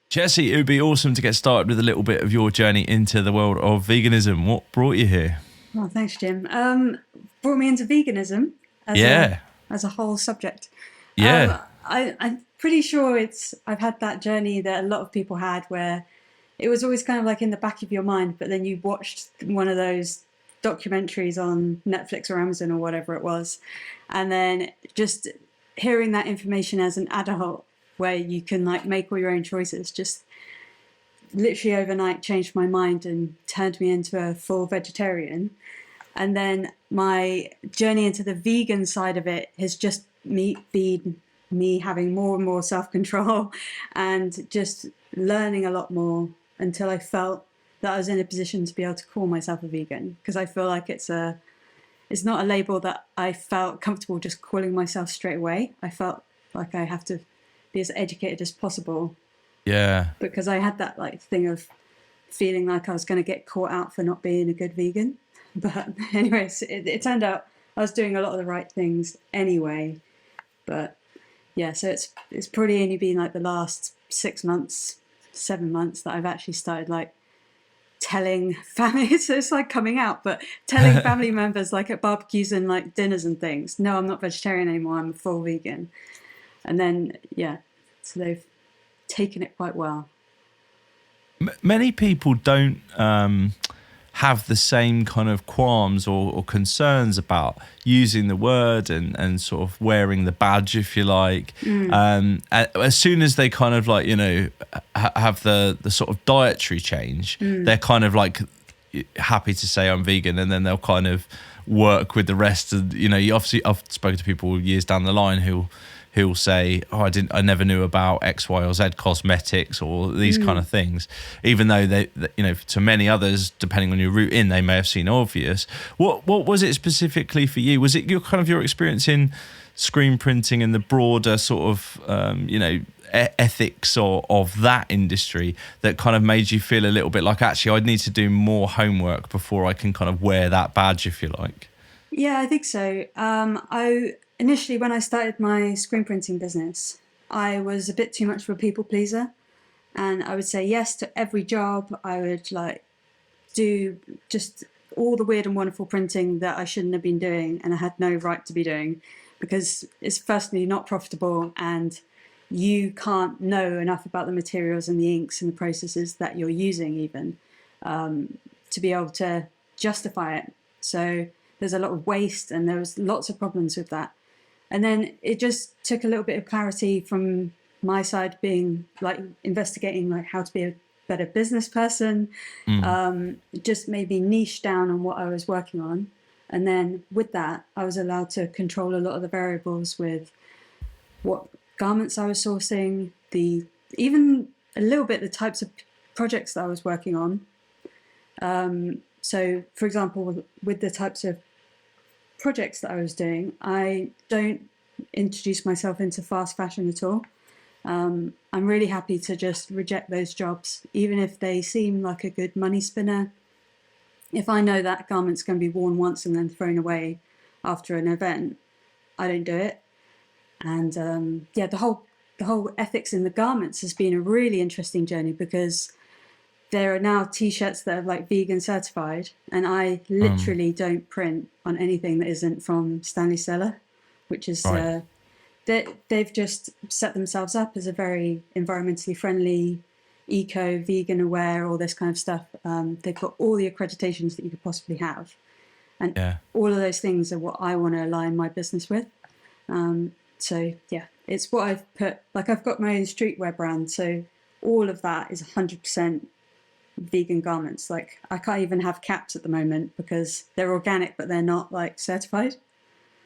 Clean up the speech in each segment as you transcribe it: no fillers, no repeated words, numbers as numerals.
Chessie, it would be awesome to get started with a little bit of your journey into the world of veganism. What brought you here? Well, thanks, Jim. Brought me into veganism as a Yeah, as a whole subject. yeah. I'm pretty sure I've had that journey that a lot of people had, where it was always kind of like in the back of your mind, but then you watched one of those documentaries on Netflix or Amazon or whatever it was, and then just hearing that information as an adult, where you can like make all your own choices, just literally overnight changed my mind and turned me into a full vegetarian. And then my journey into the vegan side of it has just been me having more and more self-control and just learning a lot more until I felt that I was in a position to be able to call myself a vegan, because I feel like it's not a label that I felt comfortable just calling myself straight away. I felt like I have to be as educated as possible, Yeah. because I had that like thing of feeling like I was going to get caught out for not being a good vegan. But anyways, it turned out I was doing a lot of the right things anyway. But yeah, so it's probably only been like the last 6 months, 7 months that I've actually started like telling family. So it's like coming out, but telling family members like at barbecues and like dinners and things, no, I'm not vegetarian anymore. I'm a full vegan. And then yeah, so they've taken it quite well. Many people don't have the same kind of qualms or concerns about using the word and sort of wearing the badge, if you like. As soon as they kind of like, have the sort of dietary change, they're kind of like happy to say I'm vegan, and then they'll kind of work with the rest of, you obviously, I've spoken to people years down the line who'll say, oh, I never knew about X, Y, or Z cosmetics or these kind of things, even though they, to many others, depending on your route in, they may have seen obvious. What was it specifically for you? Was it your experience in screen printing and the broader sort of, ethics of that industry that kind of made you feel a little bit like, actually, I'd need to do more homework before I can kind of wear that badge, if you like? Yeah, I think so. I initially, when I started my screen printing business, I was a bit too much of a people pleaser, and I would say yes to every job. I would like do just all the weird and wonderful printing that I shouldn't have been doing and I had no right to be doing, because it's firstly not profitable, and you can't know enough about the materials and the inks and the processes that you're using even to be able to justify it. So there's a lot of waste, and there was lots of problems with that. And then it just took a little bit of clarity from my side, being like investigating like how to be a better business person. It just made me niche down on what I was working on. And then with that, I was allowed to control a lot of the variables with what garments I was sourcing, even a little bit the types of projects that I was working on. So, for example, with the types of projects that I was doing, I don't introduce myself into fast fashion at all. I'm really happy to just reject those jobs, even if they seem like a good money spinner. If I know that garment's going to be worn once and then thrown away after an event, I don't do it. And the whole ethics in the garments has been a really interesting journey, because there are now t-shirts that are like vegan certified, and I literally don't print on anything that isn't from Stanley Stella, which is Right. they've just set themselves up as a very environmentally friendly, eco, vegan aware, all this kind of stuff. They've got all the accreditations that you could possibly have, and Yeah. all of those things are what I want to align my business with. So yeah, it's what I've put. Like, I've got my own streetwear brand, so all of that is 100% vegan garments. Like, I can't even have caps at the moment because they're organic, but they're not like certified.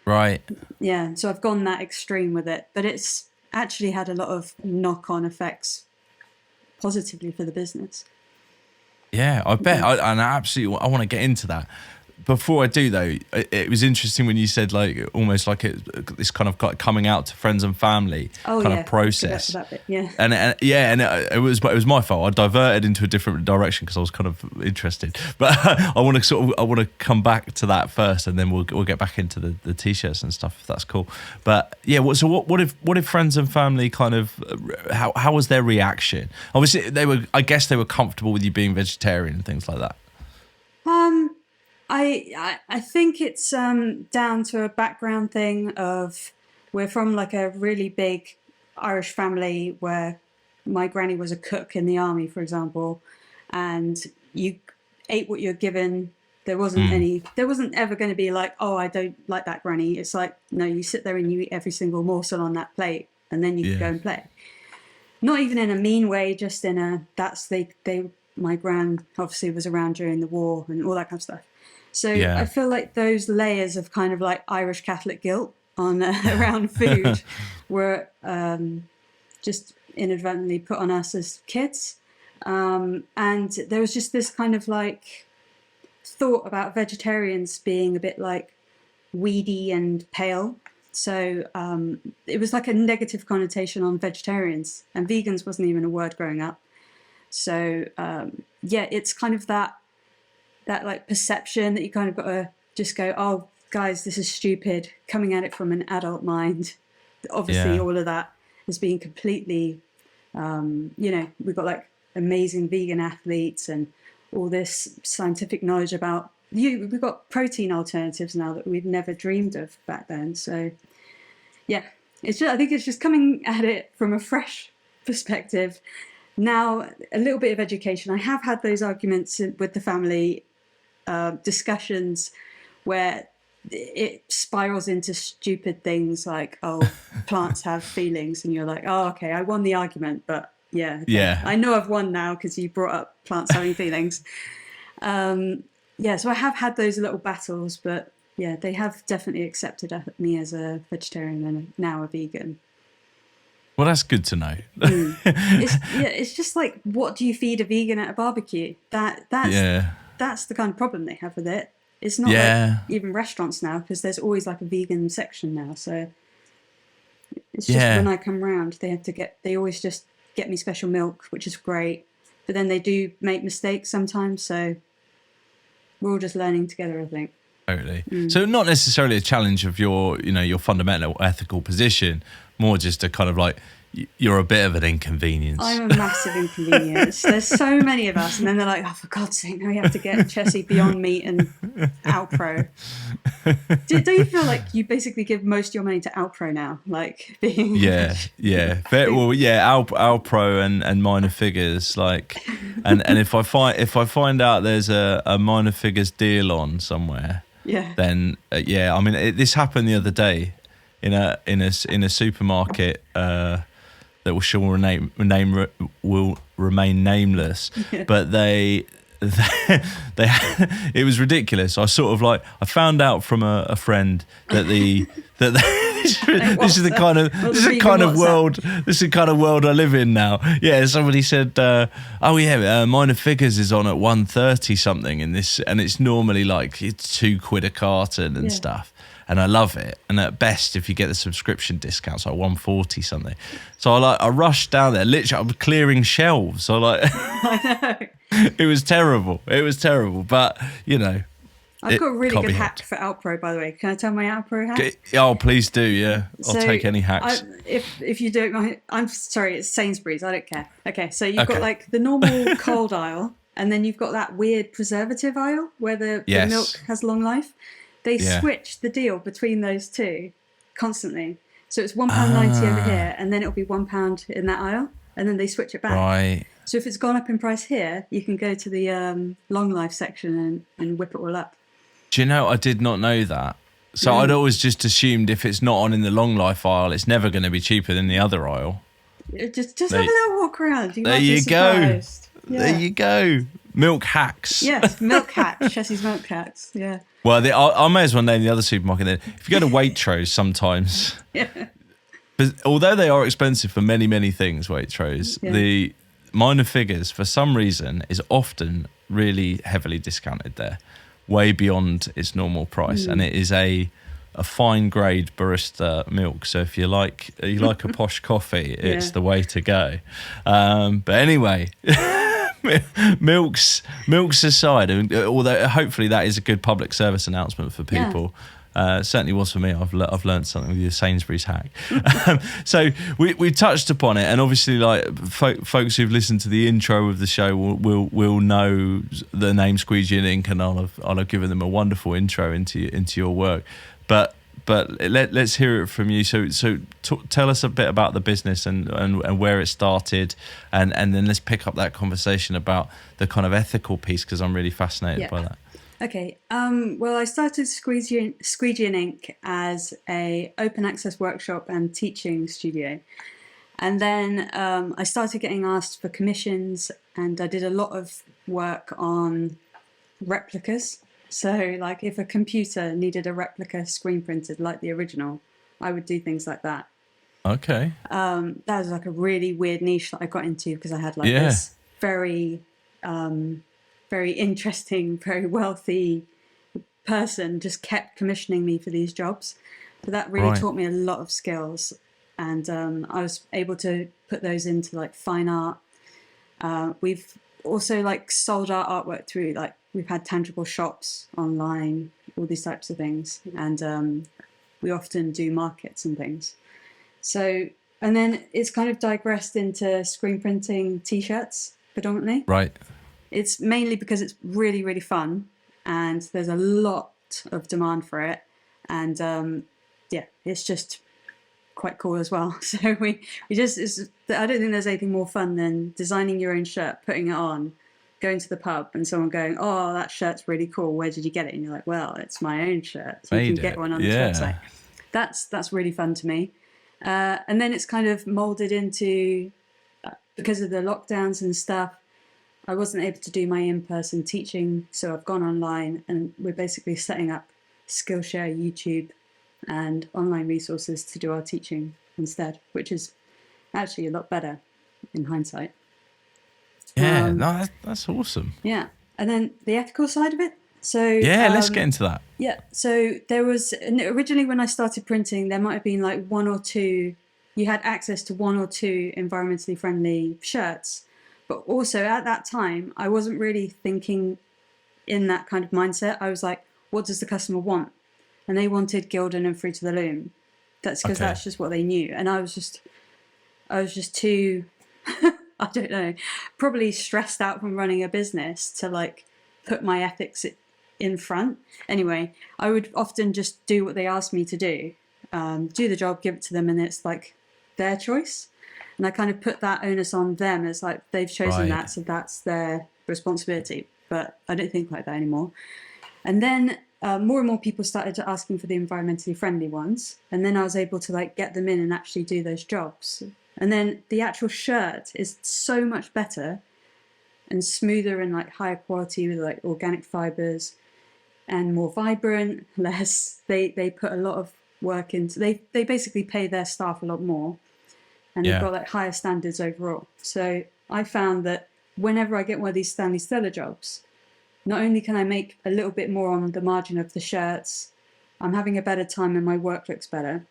Right. Yeah, so I've gone that extreme with it, but it's actually had a lot of knock-on effects positively for the business. Yeah, I bet. I want to get into that. before I do though, it was interesting when you said like almost like this kind of like coming out to friends and family of process. That bit, yeah. And it was my fault. I diverted into a different direction because I was kind of interested. But I want to come back to that first, and then we'll get back into the t-shirts and stuff if that's cool. But yeah, what if friends and family kind of how was their reaction? Obviously I guess they were comfortable with you being vegetarian and things like that. I think it's down to a background thing of we're from like a really big Irish family where my granny was a cook in the army, for example, and you ate what you're given. There wasn't ever going to be like, oh, I don't like that, granny. It's like, no, you sit there and you eat every single morsel on that plate, and then you can go and play. Not even in a mean way, just in a my gran obviously was around during the war and all that kind of stuff. So I feel like those layers of kind of like Irish Catholic guilt on around food were just inadvertently put on us as kids. And there was just this kind of like thought about vegetarians being a bit like weedy and pale. So it was like a negative connotation on vegetarians, and vegans wasn't even a word growing up. So it's kind of that like perception that you kind of got to just go, oh guys, this is stupid, coming at it from an adult mind. Obviously all of that has been completely we've got like amazing vegan athletes and all this scientific knowledge about we've got protein alternatives now that we've never dreamed of back then. So I think it's just coming at it from a fresh perspective. Now, a little bit of education. I have had those arguments with the family discussions where it spirals into stupid things like, oh, plants have feelings. And you're like, oh, okay, I won the argument. But I know I've won now because you brought up plants having feelings. So I have had those little battles. But yeah, they have definitely accepted me as a vegetarian and now a vegan. Well, that's good to know. It's just like, what do you feed a vegan at a barbecue? That's the kind of problem they have with it. It's not like even restaurants now, because there's always like a vegan section now. So it's just when I come round, they always just get me special milk, which is great. But then they do make mistakes sometimes. So we're all just learning together, I think. Totally. So not necessarily a challenge of your fundamental ethical position, more just a kind of like you're a bit of an inconvenience. I'm a massive inconvenience. There's so many of us, and then they're like, oh, for God's sake, now we have to get Chessie Beyond Meat and Alpro. Do you feel like you basically give most of your money to Alpro now? Like being Alpro and minor figures, like, and if I find out there's a minor figures deal on somewhere, then I mean this happened the other day in a supermarket that will remain nameless, but they it was ridiculous. I sort of like I found out from a friend that this is the kind of world I live in now. Yeah, somebody said, minor figures is on at 130 something in this, and it's normally like it's £2 a carton and stuff. And I love it. And at best, if you get the subscription discounts, like 140 something. So I rushed down there. Literally, I was clearing shelves. So I know. It was terrible. But I've got a really good hack for Alpro, by the way. Can I tell my Alpro hack? Oh, please do. Yeah, I'll take any hacks. If you don't mind, I'm sorry. It's Sainsbury's. I don't care. Okay, so you've got like the normal cold aisle, and then you've got that weird preservative aisle where the milk has long life. They switch the deal between those two constantly. So it's £1.90 over here, and then it'll be £1 in that aisle, and then they switch it back. Right. So if it's gone up in price here, you can go to the long life section and whip it all up. Do you know, I did not know that. So I'd always just assumed if it's not on in the long life aisle, it's never going to be cheaper than the other aisle. Just have a little walk around. There you go. There you go. Milk hacks. Yes, milk hacks. Chessie's milk hacks. Yeah. Well, I may as well name the other supermarket then. If you go to Waitrose sometimes, although they are expensive for many, many things, Waitrose, the minor figures, for some reason, is often really heavily discounted there. way beyond its normal price, and it is a fine grade barista milk. So if you like a posh coffee, it's the way to go. But anyway, milks aside, although hopefully that is a good public service announcement for people. Certainly was for me. I've learned something with your Sainsbury's hack. So we touched upon it, and obviously, like folks who've listened to the intro of the show will know the name Squeegee Ink, and I'll have given them a wonderful intro into your work. But let's hear it from you. So tell us a bit about the business and where it started, and then let's pick up that conversation about the kind of ethical piece, because I'm really fascinated by that. Okay. Well, I started Squeegee Ink as a open access workshop and teaching studio, and then I started getting asked for commissions, and I did a lot of work on replicas. So, like, if a computer needed a replica screen printed like the original, I would do things like that. Okay. That was like a really weird niche that I got into, because I had like this very interesting, very wealthy person just kept commissioning me for these jobs. But that really taught me a lot of skills, and I was able to put those into like fine art. We've also like sold our artwork through, like, we've had tangible shops online, all these types of things, and we often do markets and things. So, and then it's kind of digressed into screen printing T-shirts predominantly. Right. It's mainly because it's really, really fun, and there's a lot of demand for it, and it's just quite cool as well. So we just, I don't think there's anything more fun than designing your own shirt, putting it on, going to the pub, and someone going, "Oh, that shirt's really cool. Where did you get it?" And you're like, "Well, it's my own shirt. So you can get one on this website." That's really fun to me. And then it's kind of molded into, because of the lockdowns and stuff, I wasn't able to do my in-person teaching, so I've gone online, and we're basically setting up Skillshare, YouTube, and online resources to do our teaching instead, which is actually a lot better in hindsight. Yeah, no, that's awesome. Yeah, and then the ethical side of it. So let's get into that. Yeah, so there was, originally when I started printing, there might have been like one or two, you had access to one or two environmentally friendly shirts. But also at that time, I wasn't really thinking in that kind of mindset. I was like, what does the customer want? And they wanted Gildan and Fruit of the Loom. That's because that's just what they knew. And I was just too, I don't know, probably stressed out from running a business to like put my ethics in front. Anyway, I would often just do what they asked me to do the job, give it to them, and it's like their choice. And I kind of put that onus on them as like they've chosen that, so that's their responsibility. But I don't think like that anymore. And then more and more people started asking for the environmentally friendly ones. And then I was able to like get them in and actually do those jobs. And then the actual shirt is so much better and smoother and like higher quality with like organic fibers and more vibrant, less. They put a lot of work into, they basically pay their staff a lot more. And they've got like higher standards overall. So I found that whenever I get one of these Stanley Stella jobs, not only can I make a little bit more on the margin of the shirts, I'm having a better time and my work looks better.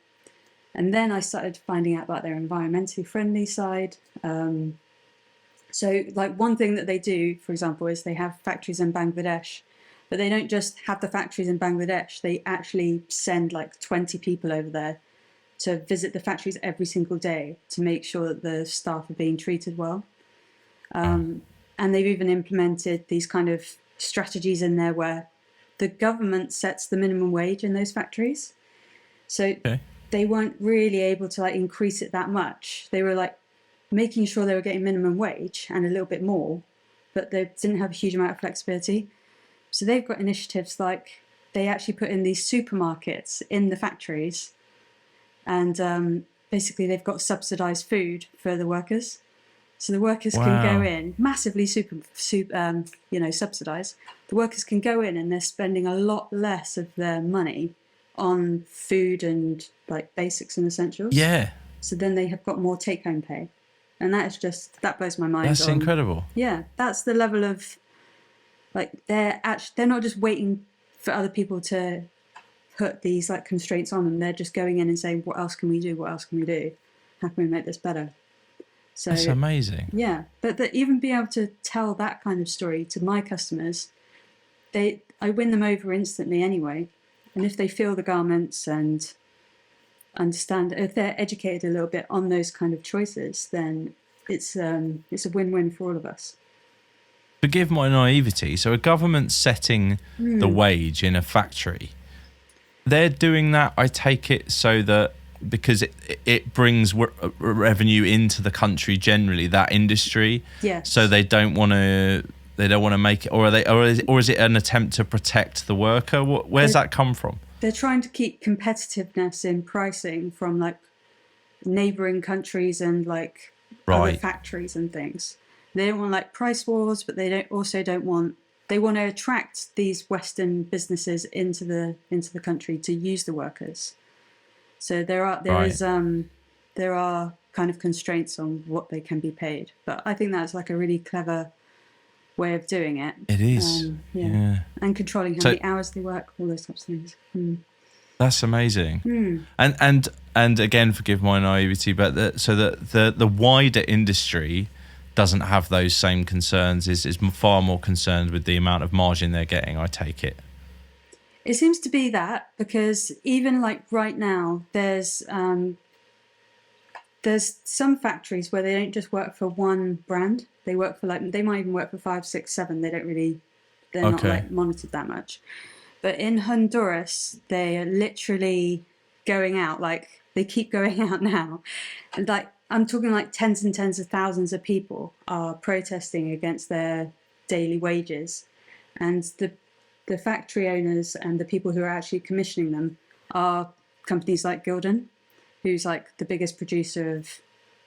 And then I started finding out about their environmentally friendly side. So like one thing that they do, for example, is they have factories in Bangladesh, but they don't just have the factories in Bangladesh. They actually send like 20 people over there to visit the factories every single day to make sure that the staff are being treated well. And they've even implemented these kind of strategies in there where the government sets the minimum wage in those factories. So they weren't really able to like increase it that much. They were like making sure they were getting minimum wage and a little bit more, but they didn't have a huge amount of flexibility. So they've got initiatives like they actually put in these supermarkets in the factories. And basically they've got subsidized food for the workers. So the workers can go in, massively subsidized. The workers can go in and they're spending a lot less of their money on food and like basics and essentials. Yeah. So then they have got more take-home pay. And that blows my mind. That's incredible. Yeah, that's the level of Like they're not just waiting for other people to put these like constraints on them. They're just going in and saying, what else can we do? What else can we do? How can we make this better? So That's amazing. yeah, but even being able to tell that kind of story to my customers, I win them over instantly anyway. And if they feel the garments and understand, if they're educated a little bit on those kind of choices, then it's a win-win for all of us. Forgive my naivety. So a government setting the wage in a factory, they're doing that, I take it, so that because it brings revenue into the country generally, that industry. Yes. So they don't want to make it, or is it an attempt to protect the worker? Where's that come from? They're trying to keep competitiveness in pricing from like neighboring countries and like other factories and things. They don't want like price wars, but they don't want. They want to attract these Western businesses into the country to use the workers. So there are kind of constraints on what they can be paid. But I think that's like a really clever way of doing it. It is. Yeah. And controlling how many hours they work, all those types of things. That's amazing. And again, forgive my naivety, but the wider industry doesn't have those same concerns, is far more concerned with the amount of margin they're getting, I take it. It seems to be that, because even like right now, there's some factories where they don't just work for one brand. They work for they might even work for 5, 6, 7. They're not like monitored that much. But in Honduras, they are literally going out, like they keep going out now. And like, I'm talking like tens and tens of thousands of people are protesting against their daily wages. And the factory owners and the people who are actually commissioning them are companies like Gildan, who's like the biggest producer of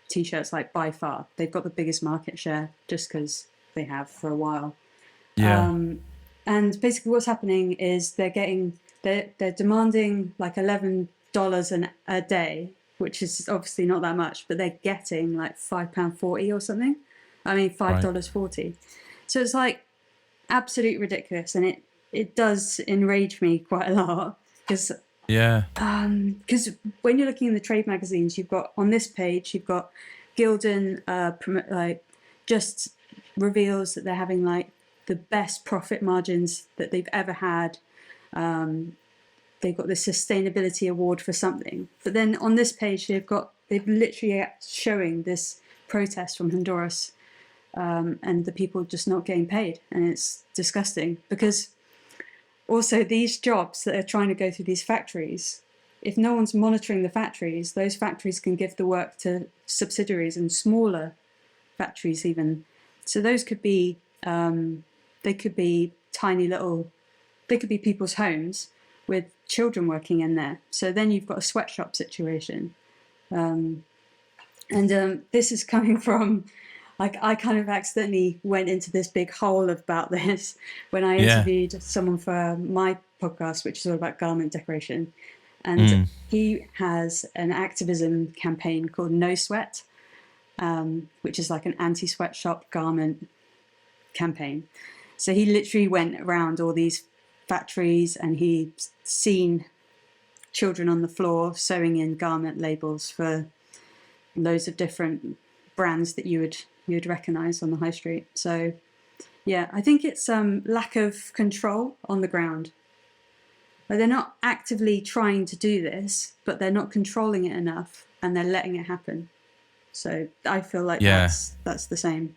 t-shirts, like by far. They've got the biggest market share just because they have for a while. Yeah. And basically what's happening is they're demanding like $11 a day, which is obviously not that much, but they're getting like £5.40 or something. I mean, $5.40. So it's like absolutely ridiculous. And it does enrage me quite a lot because when you're looking in the trade magazines, you've got on this page, you've got Gildan just reveals that they're having like the best profit margins that they've ever had. They've got the sustainability award for something, but then on this page they've literally showing this protest from Honduras, and the people just not getting paid, and it's disgusting because. Also, these jobs that are trying to go through these factories, if no one's monitoring the factories, those factories can give the work to subsidiaries and smaller factories even. So those could be, they could be people's homes with children working in there. So then you've got a sweatshop situation. This is coming from... Like, I kind of accidentally went into this big hole about this when I interviewed someone for my podcast, which is all about garment decoration. And he has an activism campaign called No Sweat, which is like an anti-sweatshop garment campaign. So he literally went around all these factories and he'd seen children on the floor sewing in garment labels for loads of different brands that you'd recognize on the high street. So yeah, I think it's lack of control on the ground. Like, they're not actively trying to do this, but they're not controlling it enough and they're letting it happen. So I feel like that's the same.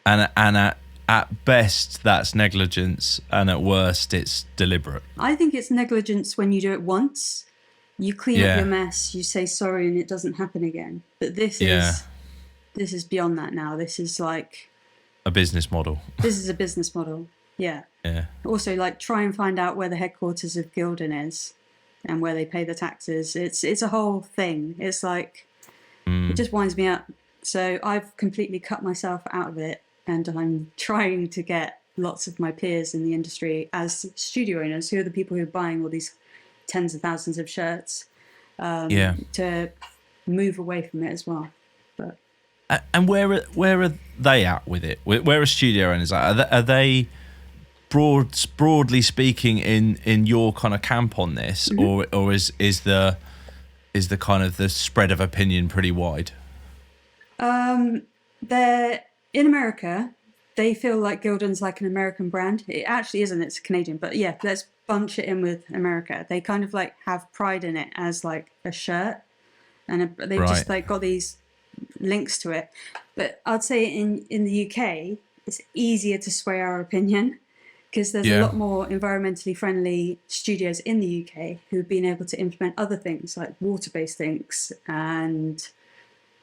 And at best that's negligence, and at worst it's deliberate. I think it's negligence when you do it once, you clean up your mess, you say sorry, and it doesn't happen again. But this is beyond that now. This is like a business model. This is a business model. Yeah. Yeah. Also, like, try and find out where the headquarters of Gildan is and where they pay the taxes. It's a whole thing. It's like it just winds me up. So I've completely cut myself out of it, and I'm trying to get lots of my peers in the industry as studio owners, who are the people who are buying all these tens of thousands of shirts, to move away from it as well. But and where are they at with it? Where are studio owners at? Are they broadly speaking in your kind of camp on this, or is the kind of the spread of opinion pretty wide? They're in America. They feel like Gildan's like an American brand. It actually isn't. It's Canadian. But yeah, let's bunch it in with America. They kind of like have pride in it as like a shirt, and they've just like got these links to it. But I'd say in the UK, it's easier to sway our opinion because there's a lot more environmentally friendly studios in the UK who've been able to implement other things like water-based inks, and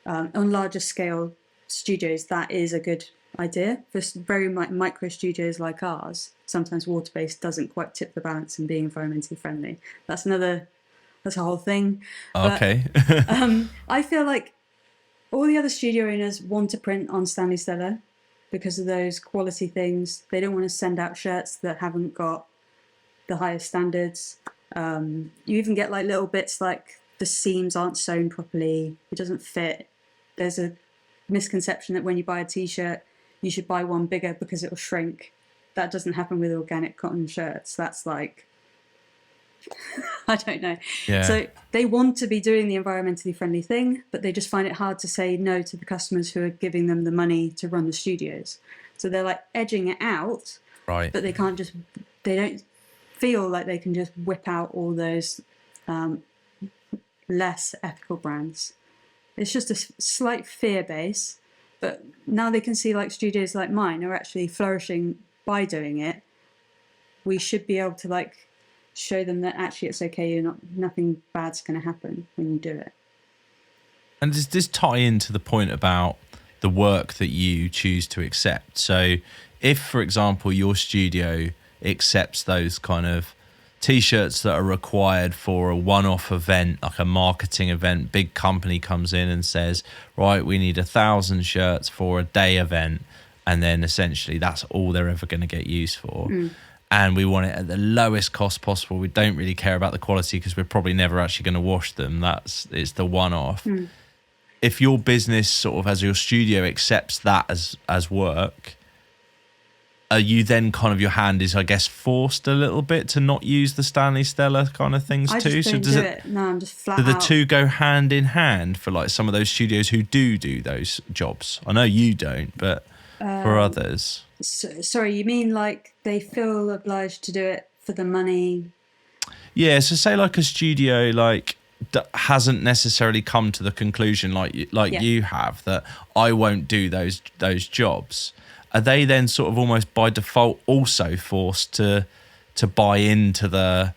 on larger scale studios, that is a good idea. For very micro studios like ours, sometimes water-based doesn't quite tip the balance in being environmentally friendly. That's a whole thing. Okay. But, I feel like all the other studio owners want to print on Stanley Stella because of those quality things. They don't want to send out shirts that haven't got the highest standards. You even get like little bits like the seams aren't sewn properly, it doesn't fit. There's a misconception that when you buy a t-shirt, you should buy one bigger because it will shrink. That doesn't happen with organic cotton shirts. That's like, I don't know. Yeah. So they want to be doing the environmentally friendly thing, but they just find it hard to say no to the customers who are giving them the money to run the studios. So they're like edging it out, right? But they don't feel like they can just whip out all those less ethical brands. It's just a slight fear base, but now they can see like studios like mine are actually flourishing by doing it. We should be able to like show them that actually it's okay. Nothing bad's going to happen when you do it. And does this tie into the point about the work that you choose to accept? So if, for example, your studio accepts those kind of t-shirts that are required for a one-off event, like a marketing event, big company comes in and says, right, we need 1,000 shirts for a day event, and then essentially that's all they're ever going to get used for. And we want it at the lowest cost possible. We don't really care about the quality because we're probably never actually going to wash them. It's the one-off. If your business sort of as your studio accepts that as work, are you then kind of, your hand is, I guess, forced a little bit to not use the Stanley Stella kind of things I too? just don't do it. No, I'm just flat out. Do the out. two go hand in hand for like some of those studios who do those jobs? I know you don't, but for others. Sorry, you mean like they feel obliged to do it for the money? Yeah, so say like a studio like that hasn't necessarily come to the conclusion like you have, that I won't do those jobs. Are they then sort of almost by default also forced to buy into the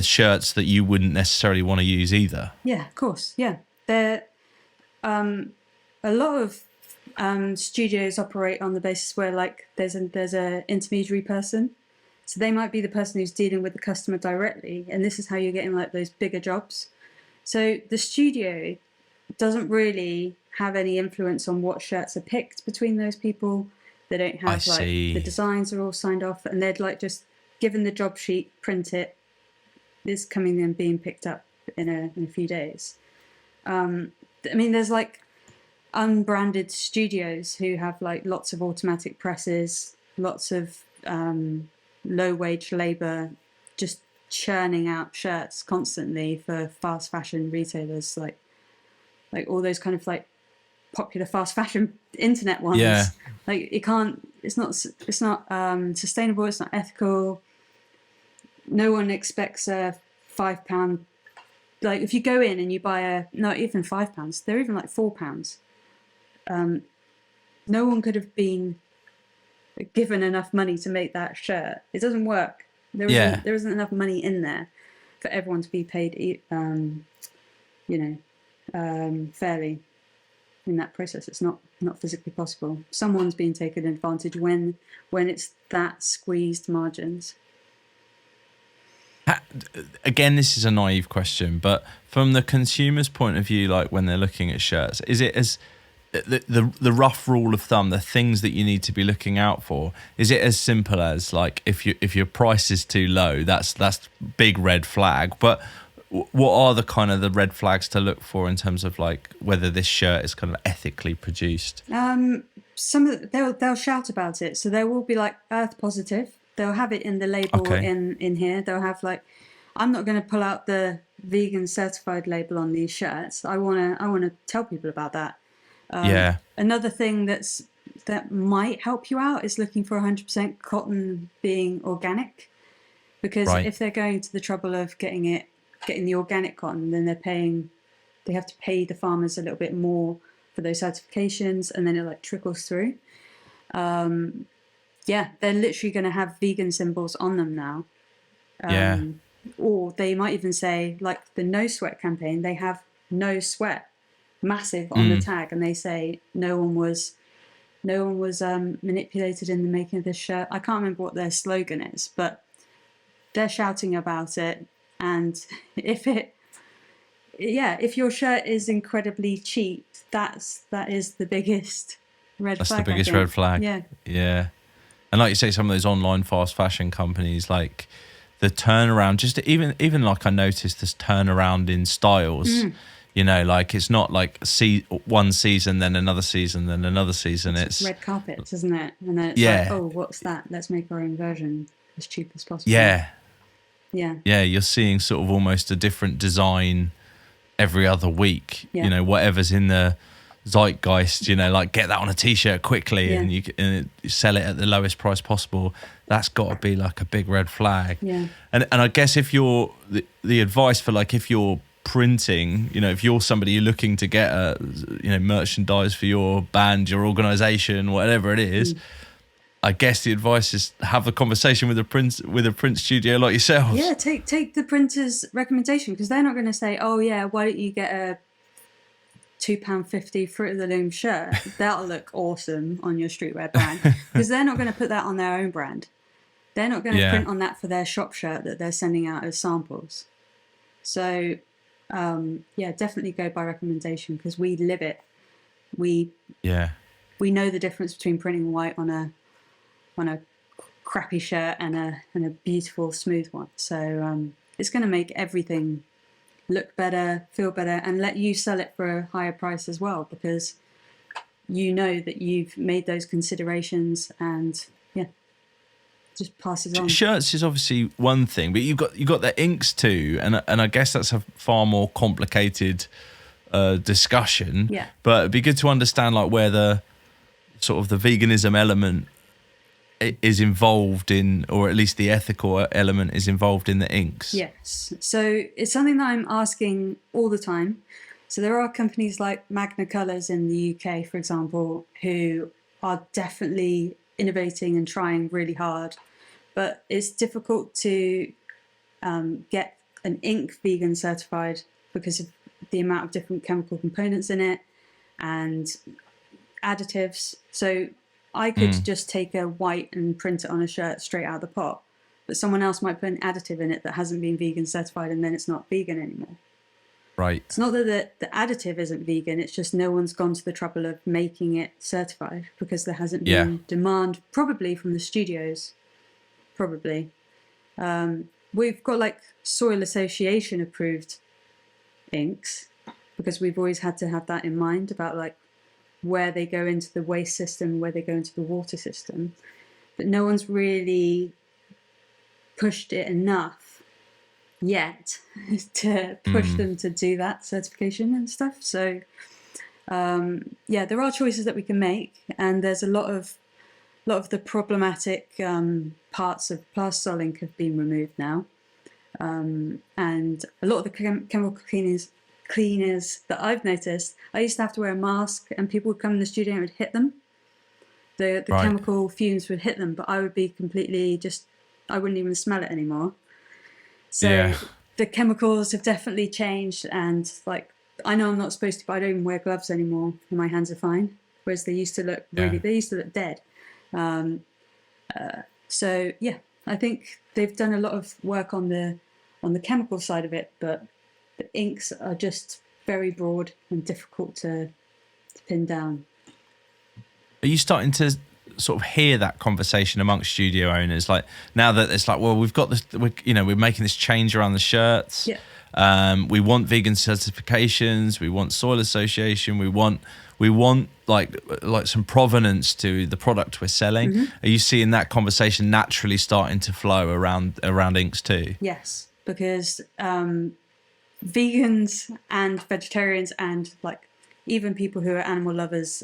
shirts that you wouldn't necessarily want to use either? Yeah, of course. Yeah, they're a lot of studios operate on the basis where like there's a intermediary person, so they might be the person who's dealing with the customer directly, and this is how you're getting like those bigger jobs. So the studio doesn't really have any influence on what shirts are picked between those people. They don't have the designs are all signed off, and they'd like just given the job sheet, print it. It's coming and being picked up in a few days. I mean, there's like unbranded studios who have like lots of automatic presses, lots of low wage labor, just churning out shirts constantly for fast fashion retailers, like all those kind of like popular fast fashion internet ones. Yeah. Like it's not sustainable, it's not ethical. No one expects a £5, like if you go in and you buy not even £5, they're even like £4. No one could have been given enough money to make that shirt. It doesn't work. There isn't enough money in there for everyone to be paid fairly in that process. It's not physically possible. Someone's being taken advantage when it's that squeezed margins. Again, this is a naive question, but from the consumer's point of view, like when they're looking at shirts, is it as the rough rule of thumb, the things that you need to be looking out for, is it as simple as like if your price is too low, that's big red flag, but what are the kind of the red flags to look for in terms of like whether this shirt is kind of ethically produced? they'll shout about it. So there will be like earth positive. They'll have it in the label in here. They'll have like, I'm not going to pull out the vegan certified label on these shirts. I wanna tell people about that. Another thing that might help you out is looking for 100% cotton being organic, because if they're going to the trouble of getting the organic cotton, then they have to pay the farmers a little bit more for those certifications, and then it like trickles through. They're literally going to have vegan symbols on them now. Or they might even say, like the No Sweat campaign, they have no sweat massive on the tag, and they say no one was manipulated in the making of this shirt. I can't remember what their slogan is, but they're shouting about it. And if your shirt is incredibly cheap, that is the biggest red flag. That's the biggest red flag. Yeah. And like you say, some of those online fast fashion companies, like the turnaround, just even like I noticed this turnaround in styles. You know, like it's not like one season, then another season, then another season. It's red carpets, isn't it? And then it's like, oh, what's that? Let's make our own version as cheap as possible. Yeah. You're seeing sort of almost a different design every other week. You know, whatever's in the zeitgeist. You know, like get that on a t-shirt quickly, and you sell it at the lowest price possible. That's got to be like a big red flag. And I guess if you're the advice for like if you're printing, you know, if you're somebody looking to get merchandise for your band, your organization, whatever it is, I guess the advice is have a conversation with a print studio like yourself. Yeah, take the printer's recommendation, because they're not going to say, oh yeah, why don't you get a £2.50 Fruit of the Loom shirt? That'll look awesome on your streetwear brand, because they're not going to put that on their own brand. They're not going to print on that for their shop shirt that they're sending out as samples. So definitely go by recommendation, because we live it. We know the difference between printing white on a crappy shirt and a beautiful smooth one. So it's going to make everything look better, feel better, and let you sell it for a higher price as well, because you know that you've made those considerations, and just pass it on. Shirts is obviously one thing, but you've got the inks too, and I guess that's a far more complicated discussion. But it'd be good to understand like where the sort of the veganism element is involved in, or at least the ethical element is involved in the inks. Yes, so it's something that I'm asking all the time. So there are companies like Magna Colours in the UK, for example, who are definitely innovating and trying really hard, but it's difficult to get an ink vegan certified because of the amount of different chemical components in it and additives. So I could just take a white and print it on a shirt straight out of the pot, but someone else might put an additive in it that hasn't been vegan certified, and then it's not vegan anymore. Right. It's not that the additive isn't vegan, it's just no one's gone to the trouble of making it certified because there hasn't been demand, probably from the studios. Probably. We've got like Soil Association approved inks, because we've always had to have that in mind about like where they go into the waste system, where they go into the water system. But no one's really pushed it enough yet to push them to do that certification and stuff. So there are choices that we can make, and there's a lot of the problematic parts of Plastisol ink have been removed now, and a lot of the chemical cleaners that I've noticed, I used to have to wear a mask, and people would come in the studio and it would hit them. The chemical fumes would hit them, but I would be completely I wouldn't even smell it anymore. So the chemicals have definitely changed, and like I know I'm not supposed to, but I don't even wear gloves anymore, and my hands are fine. Whereas they used to look they used to look dead. I think they've done a lot of work on the chemical side of it, but the inks are just very broad and difficult to pin down. Are you starting to sort of hear that conversation amongst studio owners, like now that it's like, well, we've got this, we're making this change around the shirts, We want vegan certifications. We want soil association. We want like some provenance to the product we're selling. Are you seeing that conversation naturally starting to flow around inks too? Yes, because vegans and vegetarians and like even people who are animal lovers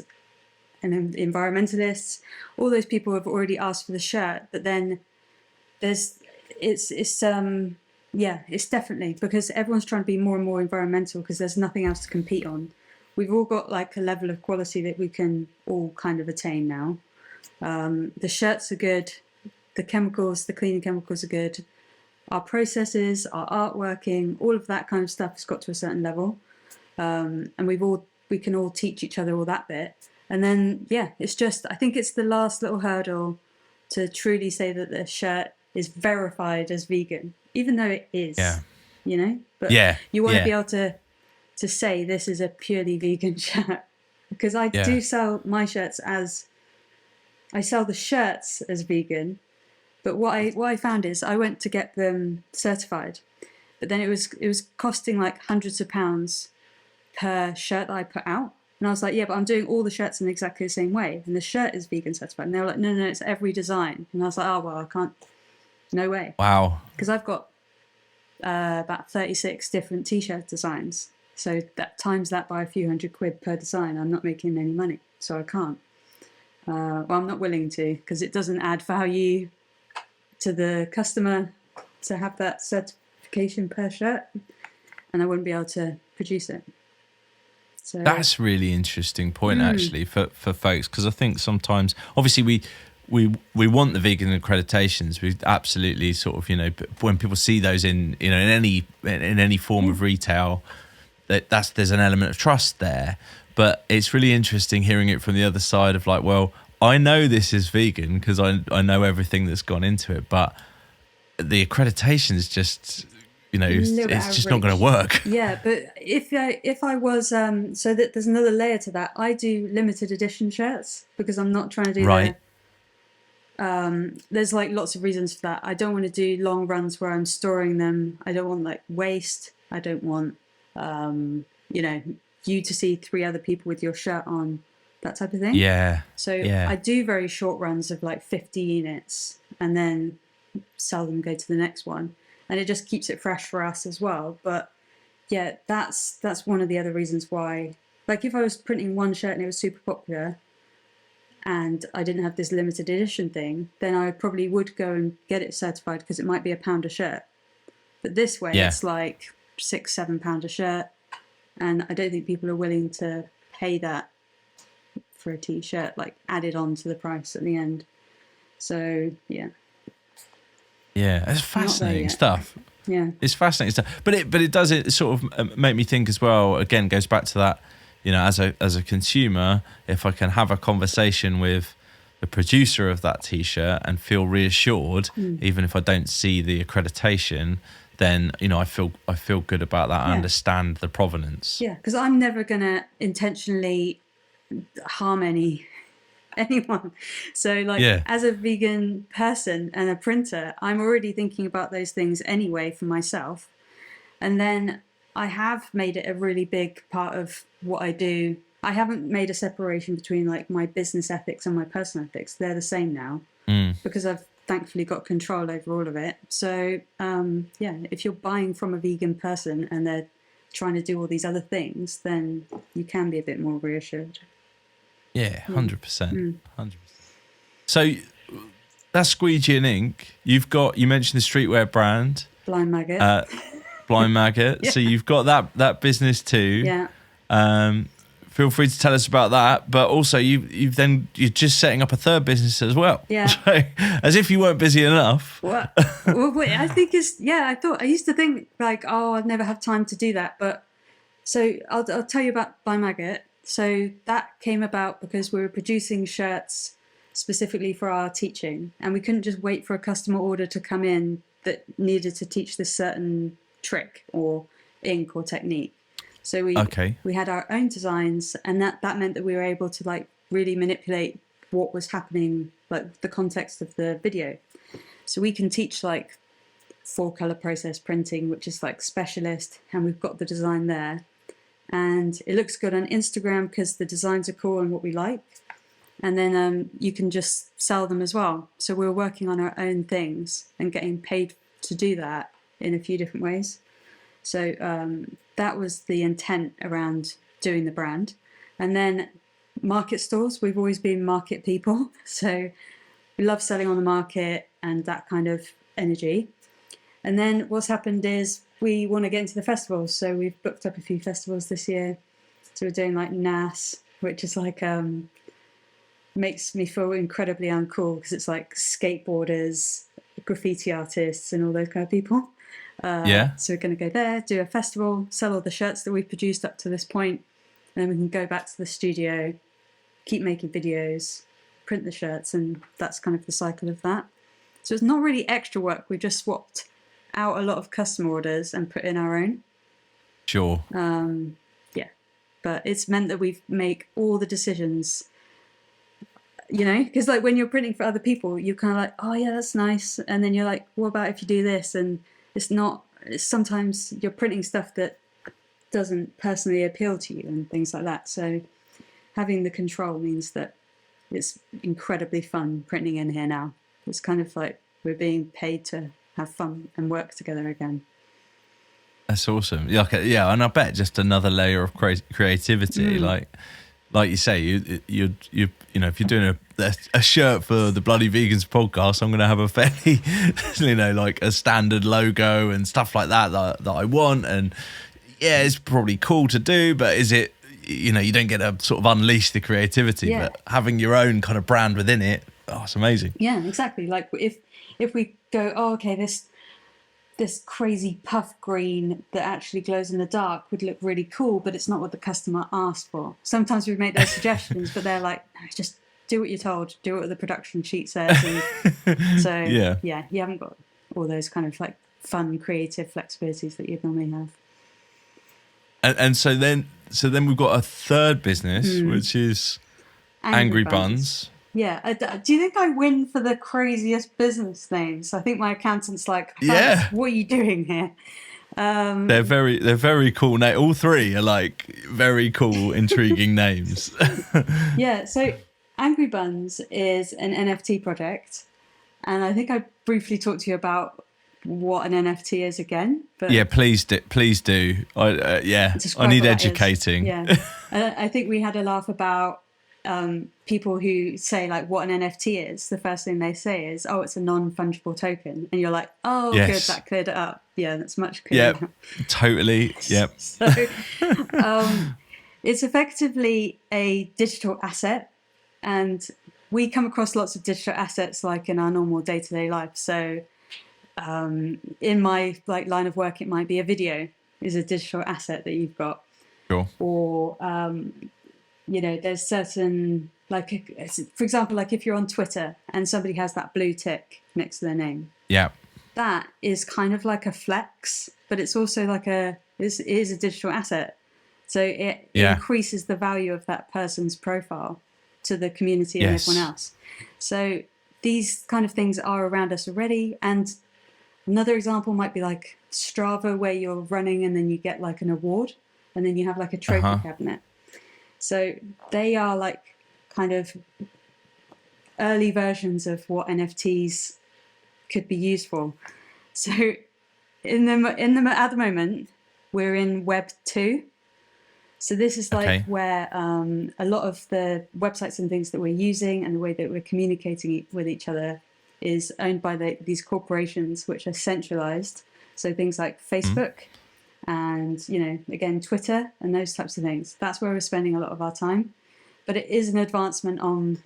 and environmentalists, all those people have already asked for the shirt. But then it's definitely because everyone's trying to be more and more environmental because there's nothing else to compete on. We've all got like a level of quality that we can all kind of attain now. The shirts are good, the cleaning chemicals are good, our processes, our artworking, all of that kind of stuff has got to a certain level, and we can all teach each other all that bit. And then it's just, I think it's the last little hurdle to truly say that the shirt is verified as vegan, even though it is. But you want to be able to say this is a purely vegan shirt, because I do sell my shirts as, I sell the shirts as vegan, but what I found is I went to get them certified, but then it was costing like hundreds of pounds per shirt that I put out. And I was like, but I'm doing all the shirts in exactly the same way, and the shirt is vegan certified. And they were like, no, it's every design. And I was like, oh well, I can't, no way. Wow. Because I've got about 36 different t-shirt designs. So that times that by a few £100 per design, I'm not making any money. So I can't. Well, I'm not willing to, because it doesn't add value to the customer to have that certification per shirt, and I wouldn't be able to produce it. So that's a really interesting point actually for folks, because I think sometimes, obviously we want the vegan accreditations. We absolutely sort of, when people see those in any form of retail, there's an element of trust there. But it's really interesting hearing it from the other side of like, well, I know this is vegan because I know everything that's gone into it, but the accreditation is just, it's just not going to work. Yeah, but if I was, so that there's another layer to that. I do limited edition shirts because I'm not trying to do there's like lots of reasons for that. I don't want to do long runs where I'm storing them. I don't want like waste. I don't want, you to see 3 other people with your shirt on, that type of thing. Yeah. So I do very short runs of like 50 units and then sell them, go to the next one. And it just keeps it fresh for us as well. But that's one of the other reasons why, like if I was printing one shirt and it was super popular and I didn't have this limited edition thing, then I probably would go and get it certified because it might be £1 a shirt. But this way it's like £6-7 a shirt. And I don't think people are willing to pay that for a t-shirt, like added on to the price at the end. So yeah, it's fascinating stuff. Yeah, it's fascinating stuff. But it does sort of make me think as well. Again, goes back to that. As a consumer, if I can have a conversation with the producer of that t-shirt and feel reassured, even if I don't see the accreditation, then I feel good about that. I understand the provenance. Yeah, because I'm never gonna intentionally harm anyone. So as a vegan person and a printer, I'm already thinking about those things anyway for myself. And then I have made it a really big part of what I do. I haven't made a separation between like my business ethics and my personal ethics. They're the same now because I've thankfully got control over all of it. So if you're buying from a vegan person and they're trying to do all these other things, then you can be a bit more reassured. Yeah, 100%. 100%. So that's Squeegee Ink. You mentioned the streetwear brand. Blind Maggot. Blind Maggot. So you've got that business too. Yeah. Feel free to tell us about that. But also you're just setting up a third business as well. Yeah. So, as if you weren't busy enough. What? Well, wait, I think I used to think like, oh, I'd never have time to do that. But so I'll tell you about Blind Maggot. So that came about because we were producing shirts specifically for our teaching, and we couldn't just wait for a customer order to come in that needed to teach this certain trick or ink or technique. So we had our own designs, and that meant that we were able to like really manipulate what was happening, like the context of the video. So we can teach like 4-color process printing, which is like specialist, and we've got the design there. And it looks good on Instagram because the designs are cool and what we like. And then you can just sell them as well. So we're working on our own things and getting paid to do that in a few different ways. So that was the intent around doing the brand. And then market stores, we've always been market people. So we love selling on the market and that kind of energy. And then what's happened is we want to get into the festivals. So we've booked up a few festivals this year. So we're doing like NAS, which is like, makes me feel incredibly uncool because it's like skateboarders, graffiti artists and all those kind of people. So we're going to go there, do a festival, sell all the shirts that we've produced up to this point, and then we can go back to the studio, keep making videos, print the shirts, and that's kind of the cycle of that. So it's not really extra work. We've just swapped out a lot of customer orders and put in our own. Sure. But it's meant that we make all the decisions, you know, because like when you're printing for other people, you're kind of like, oh yeah, that's nice. And then you're like, what about if you do this? And sometimes you're printing stuff that doesn't personally appeal to you and things like that. So having the control means that it's incredibly fun printing in here now. It's kind of like we're being paid to have fun and work together again. That's awesome. Yeah, and I bet just another layer of creativity. Like you say, you know, if you're doing a shirt for the Bloody Vegans podcast, I'm going to have a fairly, you know, like a standard logo and stuff like that I want. And yeah, it's probably cool to do, but is it, you know, you don't get to sort of unleash the creativity, but having your own kind of brand within it, it's amazing. Yeah, exactly. Like if we go, oh, okay, this crazy puff green that actually glows in the dark would look really cool, but it's not what the customer asked for. Sometimes we make those suggestions, but they're like, no, just do what you're told, do what the production sheet says. And so yeah, you haven't got all those kind of like fun, creative flexibilities that you'd normally have. And so then we've got a third business, which is Angry Buns. Yeah. Do you think I win for the craziest business names? I think my accountant's like, what are you doing here? They're very cool. All three are like very cool, intriguing names. Yeah. So Angry Buns is an NFT project. And I think I briefly talked to you about what an NFT is again. But yeah, please do. I need educating. Yeah. I think we had a laugh about people who say like what an NFT is. The first thing they say is, oh, it's a non-fungible token. And you're like, oh, yes. Good, that cleared it up. Yeah, that's much clearer. Yeah, totally. Yep. So it's effectively a digital asset. And we come across lots of digital assets like in our normal day-to-day life. So in my like line of work, it might be a video is a digital asset that you've got. Sure. Or you know, there's certain, like, for example, like if you're on Twitter and somebody has that blue tick next to their name. Yeah. That is kind of like a flex, but it's also like it is a digital asset. So it increases the value of that person's profile to the community and everyone else. So these kind of things are around us already. And another example might be like Strava, where you're running and then you get like an award and then you have like a trophy cabinet. So they are like kind of early versions of what NFTs could be used for. So at the moment, we're in Web 2. So this is like where a lot of the websites and things that we're using and the way that we're communicating with each other is owned by these corporations, which are centralized. So things like Facebook and, you know, again, Twitter and those types of things. That's where we're spending a lot of our time. But it is an advancement on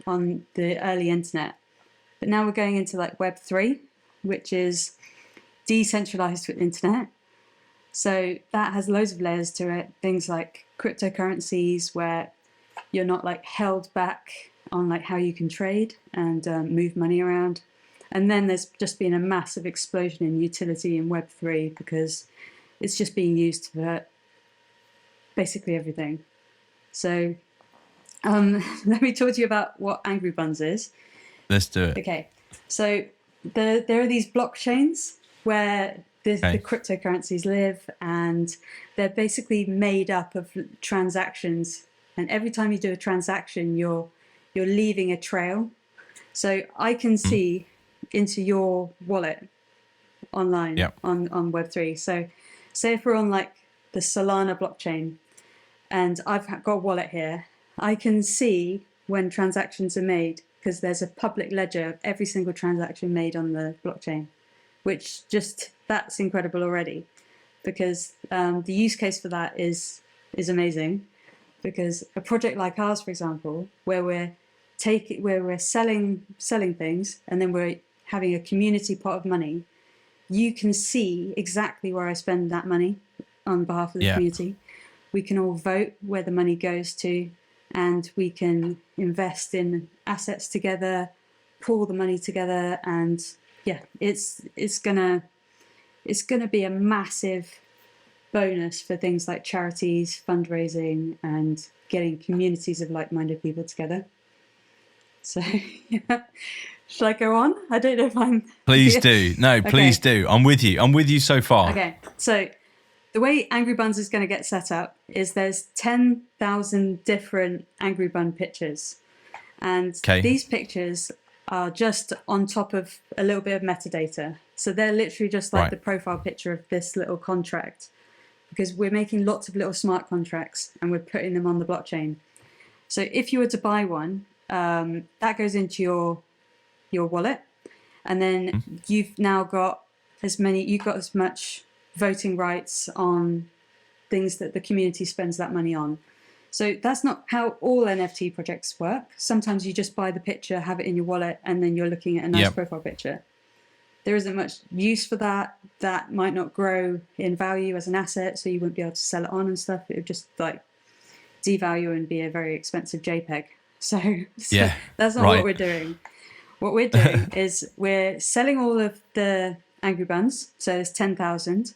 the early internet. But now we're going into like Web 3, which is decentralized internet. So that has loads of layers to it. Things like cryptocurrencies, where you're not like held back on like how you can trade and move money around. And then there's just been a massive explosion in utility in Web 3 because it's just being used for basically everything. So let me talk to you about what Angry Buns is. Let's do it. Okay. So there are these blockchains. where the Okay. cryptocurrencies live, and they're basically made up of transactions. And every time you do a transaction, you're leaving a trail. So I can see into your wallet online Yep. on Web3. So say if we're on like the Solana blockchain and I've got a wallet here, I can see when transactions are made because there's a public ledger of every single transaction made on the blockchain, which just, that's incredible already, because the use case for that is amazing. Because a project like ours, for example, where we're selling things and then we're having a community pot of money, you can see exactly where I spend that money on behalf of the community. We can all vote where the money goes to, and we can invest in assets together, pool the money together, and it's gonna be a massive bonus for things like charities, fundraising, and getting communities of like-minded people together. So, shall I go on? I don't know if I'm... Please do. No, please do. I'm with you. I'm with you so far. Okay, so the way Angry Buns is going to get set up is there's 10,000 different Angry Bun pictures. And these pictures are just on top of a little bit of metadata. So they're literally just like the profile picture of this little contract, because we're making lots of little smart contracts and we're putting them on the blockchain. So if you were to buy one, that goes into your wallet, and then you've now got as much voting rights on things that the community spends that money on. So that's not how all NFT projects work. Sometimes you just buy the picture, have it in your wallet, and then you're looking at a nice profile picture. There isn't much use for that. That might not grow in value as an asset, so you wouldn't be able to sell it on and stuff. It would just like devalue and be a very expensive JPEG. So that's not what we're doing. What we're doing is we're selling all of the Angry Buns, so there's 10,000,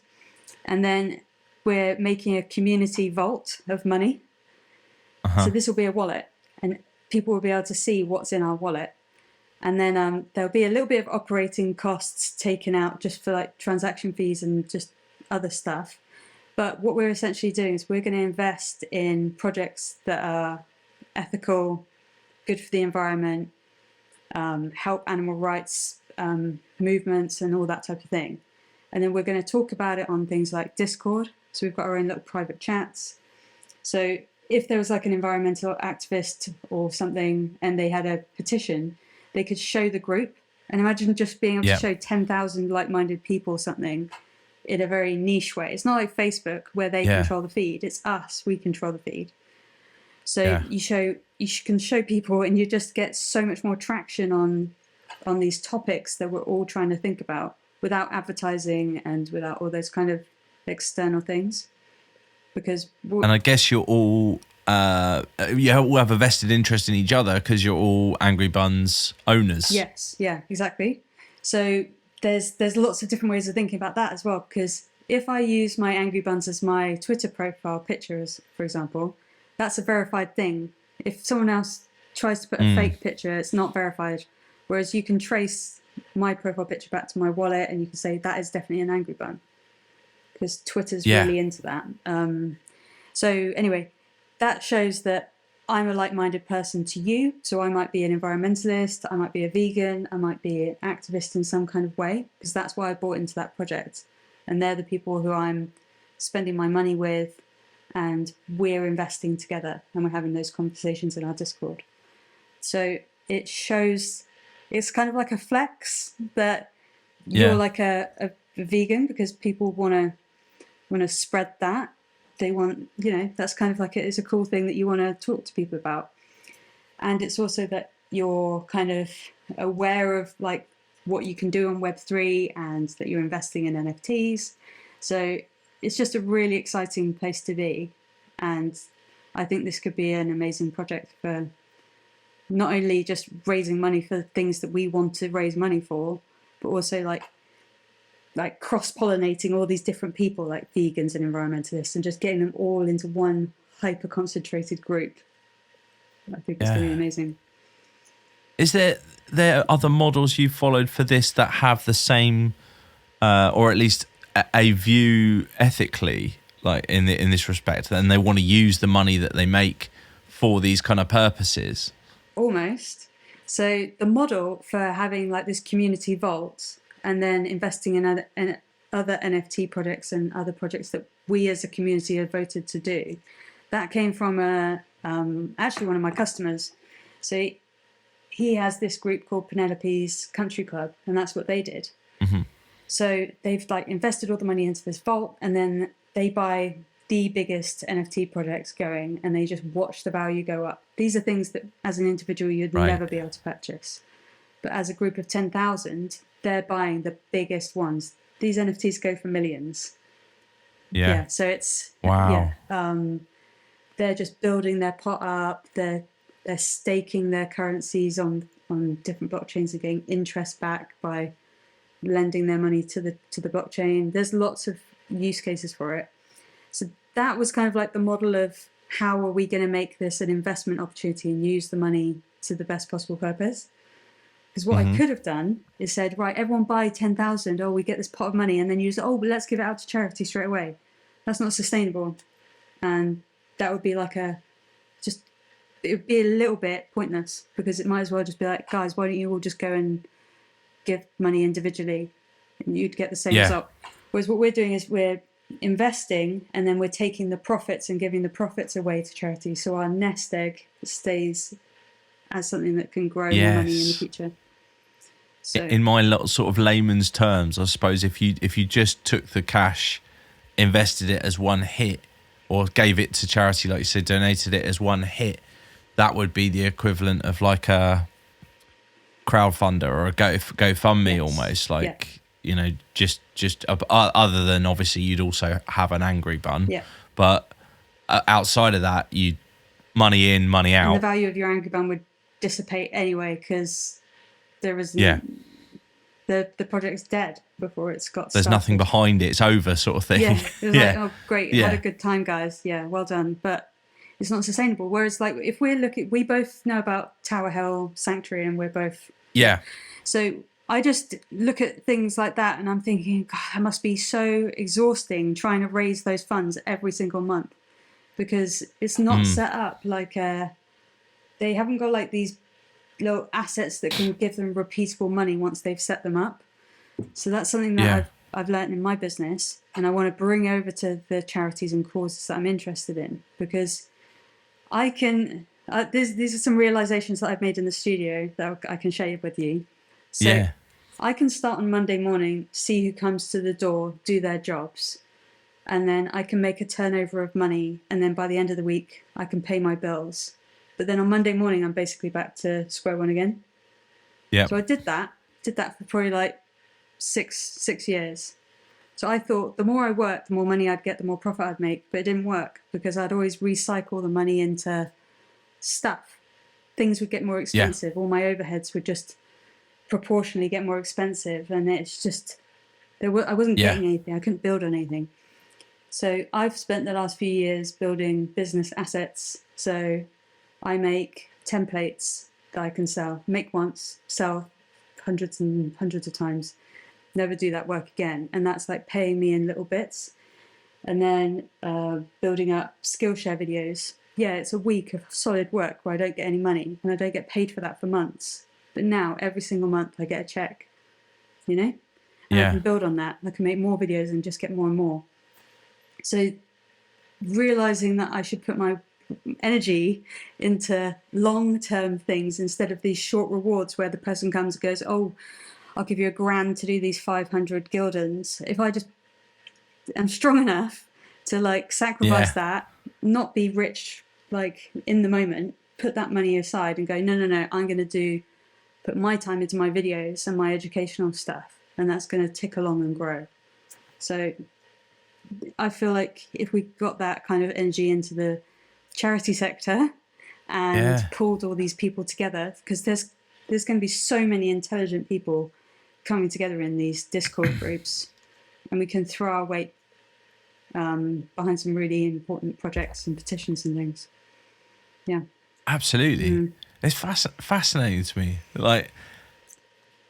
and then we're making a community vault of money. So this will be a wallet, and people will be able to see what's in our wallet. And then there'll be a little bit of operating costs taken out just for like transaction fees and just other stuff. But what we're essentially doing is we're going to invest in projects that are ethical, good for the environment, help animal rights movements and all that type of thing. And then we're going to talk about it on things like Discord. So we've got our own little private chats. So if there was like an environmental activist or something and they had a petition, they could show the group. And imagine just being able to show 10,000 like-minded people something in a very niche way. It's not like Facebook where they control the feed. It's us. We control the feed. So you can show people, and you just get so much more traction on these topics that we're all trying to think about without advertising and without all those kind of external things. And I guess you're all you all have a vested interest in each other because you're all Angry Buns owners. Yes, yeah, exactly. So there's lots of different ways of thinking about that as well, because if I use my Angry Buns as my Twitter profile pictures, for example, that's a verified thing. If someone else tries to put a fake picture, it's not verified. Whereas you can trace my profile picture back to my wallet and you can say that is definitely an Angry Bun, because Twitter's really into that. So anyway, that shows that I'm a like-minded person to you. So I might be an environmentalist, I might be a vegan, I might be an activist in some kind of way, because that's why I bought into that project. And they're the people who I'm spending my money with, and we're investing together and we're having those conversations in our Discord. So it shows, it's kind of like a flex that you're like a vegan, because people want to spread that. They want, that's kind of like it's a cool thing that you want to talk to people about. And it's also that you're kind of aware of like what you can do on Web3 and that you're investing in NFTs. So it's just a really exciting place to be. And I think this could be an amazing project for not only just raising money for things that we want to raise money for, but also like cross-pollinating all these different people, like vegans and environmentalists, and just getting them all into one hyper-concentrated group. I think it's going to be amazing. Is there other models you followed for this that have the same or at least a view ethically, like in this respect, and they want to use the money that they make for these kind of purposes. Almost. So the model for having like this community vault and then investing in other NFT projects and other projects that we as a community have voted to do, that came from actually one of my customers. So he has this group called Penelope's Country Club, and that's what they did. Mm-hmm. So they've like invested all the money into this vault, and then they buy the biggest NFT projects going, and they just watch the value go up. These are things that as an individual you'd never be able to purchase, but as a group of 10,000, they're buying the biggest ones. These NFTs go for millions. Yeah. So it's wow. Yeah. They're just building their pot up. They're staking their currencies on different blockchains and getting interest back by lending their money to the blockchain. There's lots of use cases for it. So that was kind of like the model of how are we going to make this an investment opportunity and use the money to the best possible purpose. Because what I could have done is said, right, everyone buy 10,000. Oh, we get this pot of money, and then use it. Oh, but let's give it out to charity straight away. That's not sustainable, and that would be like it would be a little bit pointless, because it might as well just be like, guys, why don't you all just go and give money individually, and you'd get the same result. Whereas what we're doing is we're investing, and then we're taking the profits and giving the profits away to charity, so our nest egg stays as something that can grow more money in the future. So, in my sort of layman's terms, I suppose if you just took the cash, invested it as one hit, or gave it to charity, like you said, donated it as one hit, that would be the equivalent of like a crowdfunder or a GoFundMe almost, like you know, just other than obviously you'd also have an Angry Bun, but outside of that, you money in, money out. And the value of your Angry Bun would dissipate anyway, because there is the project's dead before it's got there's started. Nothing behind it, it's over, sort of thing. It was like, oh great, had a good time, guys, well done, but it's not sustainable. Whereas like if we both know about Tower Hill Sanctuary, and we're both so I just look at things like that and I'm thinking, God, it must be so exhausting trying to raise those funds every single month, because it's not set up like they haven't got like these little assets that can give them repeatable money once they've set them up. So that's something that I've learned in my business, and I want to bring over to the charities and causes that I'm interested in, because I can these are some realizations that I've made in the studio that I can share with you. So I can start on Monday morning, see who comes to the door, do their jobs, and then I can make a turnover of money, and then by the end of the week I can pay my bills. But then on Monday morning I'm basically back to square one again. So I did that for probably like six years. So I thought the more I worked, the more money I'd get, the more profit I'd make, but it didn't work, because I'd always recycle the money into stuff. Things would get more expensive. All my overheads would just proportionally get more expensive, and it's just I wasn't getting anything. I couldn't build on anything. So I've spent the last few years building business assets. So I make templates that I can sell, make once, sell hundreds and hundreds of times, never do that work again. And that's like paying me in little bits. And then building up Skillshare videos. Yeah, it's a week of solid work where I don't get any money, and I don't get paid for that for months. But now every single month I get a check, you know? And I can build on that. I can make more videos and just get more and more. So realizing that I should put my energy into long-term things instead of these short rewards where the person comes and goes, oh, I'll give you $1,000 to do these 500 guildens. If I just am strong enough to like sacrifice that, not be rich like in the moment, put that money aside and go, no, I'm going to put my time into my videos and my educational stuff, and that's going to tick along and grow. So I feel like if we got that kind of energy into the charity sector and pulled all these people together, because there's going to be so many intelligent people coming together in these Discord groups, and we can throw our weight behind some really important projects and petitions and things. Absolutely. It's fascinating to me, like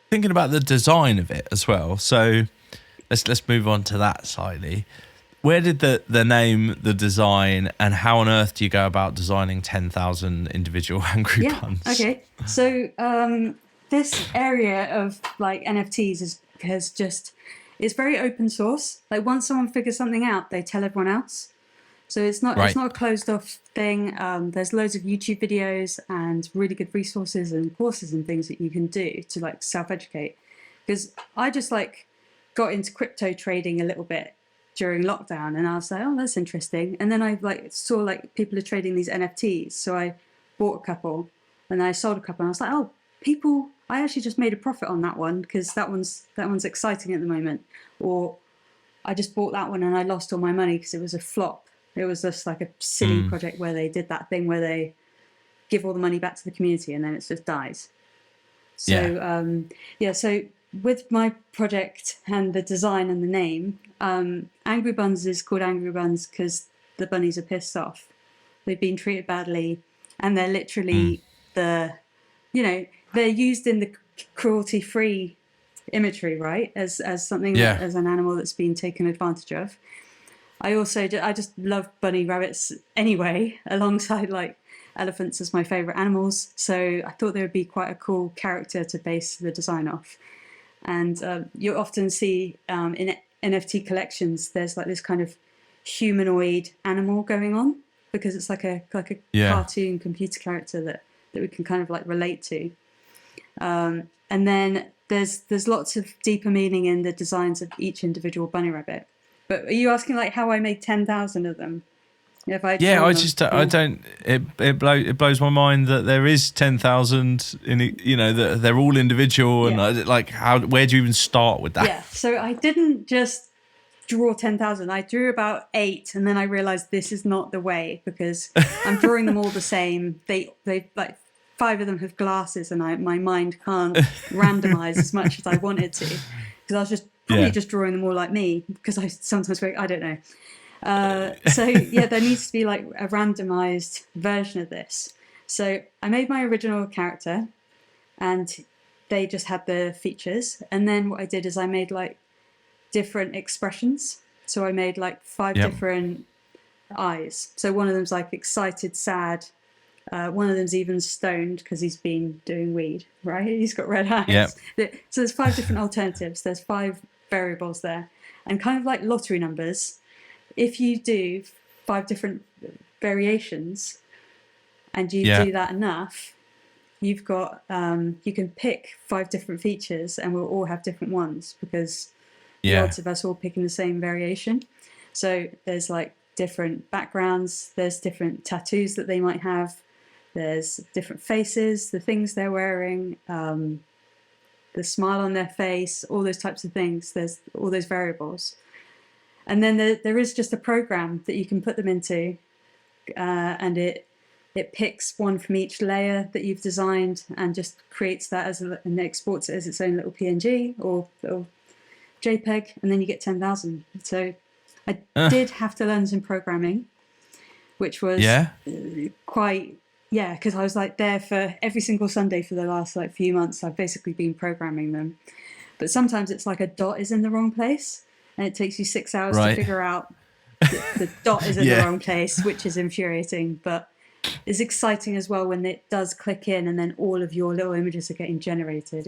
thinking about the design of it as well. So let's move on to that slightly. Where did the name, the design, and how on earth do you go about designing 10,000 individual Angry Buns? Okay. So this area of like NFTs it's very open source. Like once someone figures something out, they tell everyone else. So it's not a closed off thing. There's loads of YouTube videos and really good resources and courses and things that you can do to like self-educate. Because I just like got into crypto trading a little bit during lockdown, and I was like, oh, that's interesting. And then I like saw like people are trading these NFTs, so I bought a couple and I sold a couple, and I was like, oh, I actually just made a profit on that one because that one's exciting at the moment. Or I just bought that one and I lost all my money because it was a flop. It was just like a silly project where they did that thing where they give all the money back to the community and then it just dies. So so with my project and the design and the name, Angry Buns is called Angry Buns because the bunnies are pissed off. They've been treated badly, and they're literally they're used in the cruelty-free imagery, right? As something as an animal that's been taken advantage of. I just love bunny rabbits anyway, alongside like elephants as my favorite animals. So I thought they would be quite a cool character to base the design off. And you often see in NFT collections, there's like this kind of humanoid animal going on because it's like a cartoon computer character that we can kind of like relate to. And then there's lots of deeper meaning in the designs of each individual bunny rabbit. But are you asking like how I made 10,000 of them? It blows my mind that there is 10,000 that they're all individual and where do you even start with that? Yeah, so I didn't just draw 10,000. I drew about 8, and then I realized this is not the way because I'm drawing them all the same. They like 5 of them have glasses, and my mind can't randomize as much as I wanted to because I was just drawing them all like me because I sometimes I don't know. There needs to be like a randomized version of this. So I made my original character and they just had the features. And then what I did is I made like different expressions. So I made like 5 different eyes. So one of them's like excited, sad. One of them's even stoned because he's been doing weed, right? He's got red eyes. Yep. So there's 5 different alternatives. There's 5 variables there. And kind of like lottery numbers, if you do 5 different variations and you do that enough, you've got you can pick 5 different features and we'll all have different ones because the odds of us all picking the same variation. So there's like different backgrounds, there's different tattoos that they might have, there's different faces, the things they're wearing, the smile on their face, all those types of things. There's all those variables. And then there is just a program that you can put them into, and it picks one from each layer that you've designed and just creates that and exports it as its own little PNG or little JPEG, and then you get 10,000. So I did have to learn some programming, which was quite because I was like there for every single Sunday for the last like few months. I've basically been programming them, but sometimes it's like a dot is in the wrong place. And it takes you 6 hours to figure out the dot is in the wrong place, which is infuriating. But it's exciting as well when it does click in and then all of your little images are getting generated.